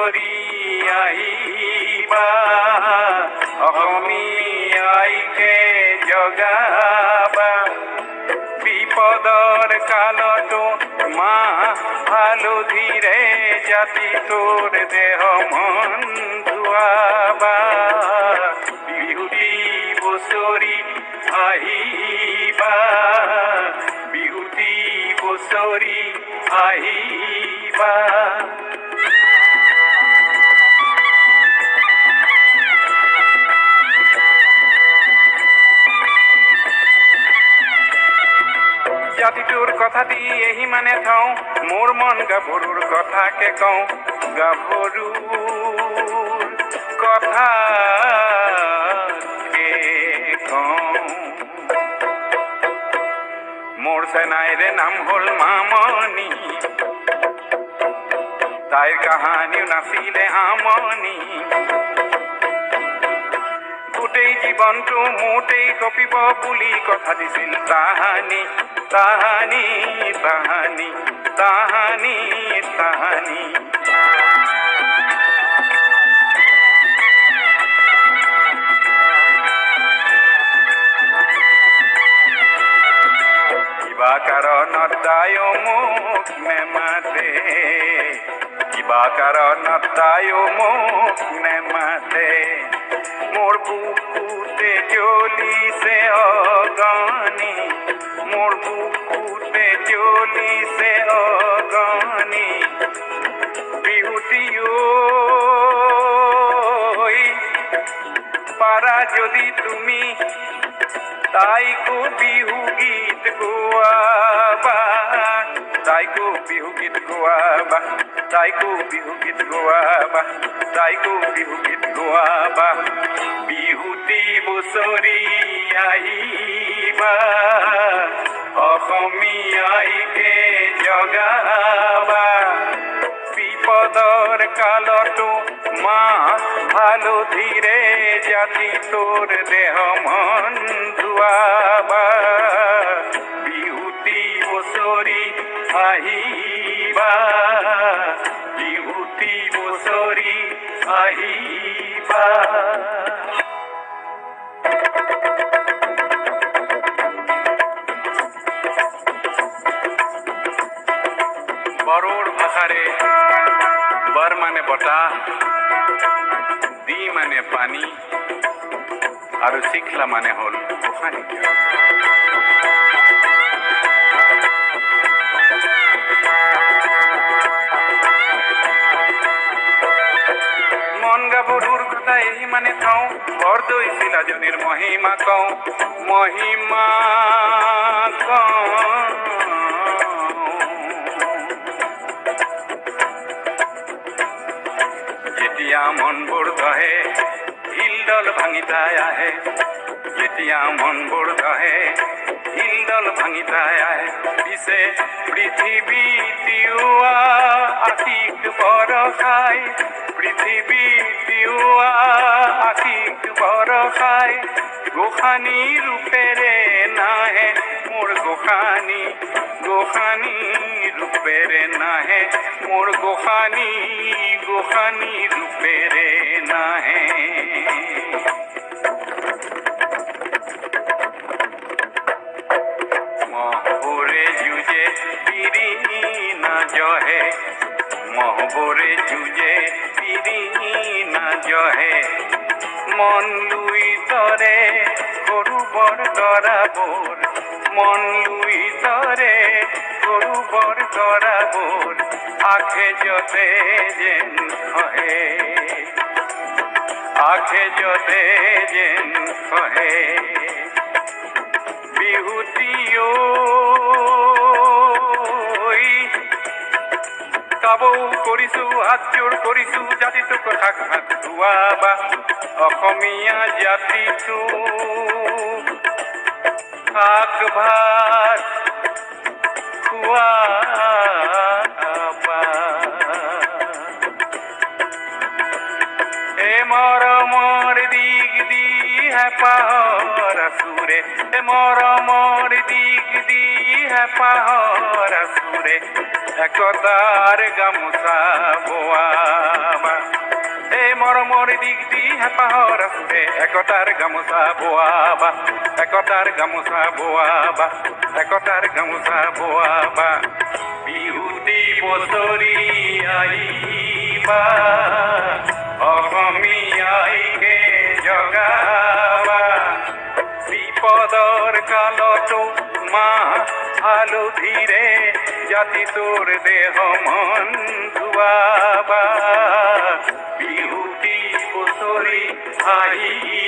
বছৰি আহিবা অসমীয়াইকে জগাবা বিপদৰ কালতো মাহ হালধিৰে জাতি তোৰ দেহ মন ধুৱাবা বিহুতি বছৰি আহিবা বিহুতি বছৰি আহিবা জাতিটোৰ কথা দি এহি মানে থওঁ মোৰ মন গাভৰুৰ কথাকে কওঁ গাভৰুৰ কথাকে কওঁ মোৰ চেনাইৰে নাম হ'ল মামনি তাইৰ কাহানিও নাছিলে আমনি গোটেই জীৱনটো মোতেই কপিব বুলি কথা দিছিল তাহানি তাহানি তাহানি তাহানি তাহানি কিবা কাৰণত তাইও মোক নেমাতে কিবা কাৰণত তাইও মোক নেমাতে মোৰ বুকুতে জ্বলিছে অগনি মোৰ বুকুতে জ্বলিছে অগনি বিহুতি পাৰা যদি তুমি তাইকো বিহু গীত গোৱাবা তাইকো বিহু গীত গোৱাবা তাইকো বিহু গীত গোৱাবা তাইকো বিহু গীত গোৱাবা বিহুতি বছৰি আহিবা অসমীয়াইকে জগাবা বিপদৰ কালতো মাহ হালধিৰে জাতি তোৰ দেহ মন ধুৱাবা বিহুতি বছৰি আহিবা বিহুতি বছৰি আহিবা বড়োৰ ভাষাৰে বৰ মানে বতাহ দি মানে পানী আৰু চিখলা মানে হ'ল গোসানী মন গাভৰুৰ কথা এহি মানে থওঁ বৰদৈ চিলাজনীৰ মহিমা কওঁ মহিমা কওঁ যেতিয়া মনবোৰ দহে হিলডল ভাঙি তাই আহে যেতিয়া মনবোৰ দহে হিলডল ভাঙি তাই আহে পিছে পৃথিৱী তিৱা আশিক বৰষাই পৃথিৱী তিৱা আশিক বৰষাই গোসানী ৰূপেৰে নাহে মোৰ গোসানী গোসানী ৰূপেৰে নাহে মোৰ গোসানী গোসানী ৰূপেৰে নাহে মহবোৰে যুঁজে পিৰি নাজহে মহবোৰে যুঁজে পিৰি নাজহে মন লুই তৰে সৰু বৰ দৰাবোৰ মন লুই তৰে সৰু বৰ দৰাবোৰ আখে যতে যেন খহে আখে যতে যেন খহে বিহুতি কাবৌ কৰিছোঁ হাত জোৰ কৰিছোঁ জাতিটোক শাক ভাত ধুৱাবা অসমীয়া জাতিটো শাক ভাত খোৱাবা মৰমৰ দিগ দি হেঁপাহৰ সুৰে মৰমৰ দিগ দি হেঁপাহৰ আচুৰে একতাৰ গামোচা বোৱাবা এই মৰমৰ দিগ দি হেঁপাহৰ আচুৰে একতাৰ গামোচা বোৱাবা একতাৰ গামোচা বোৱাবা একতাৰ গামোচা বোৱাবা বিহুতি বছৰি আহিবা অসমীয়াইকে জগাবা বিপদৰ কালতো মাহ হালধিৰে জাতি তোৰ দেহ মন ধুৱাবা বিহুতি বছৰি আহি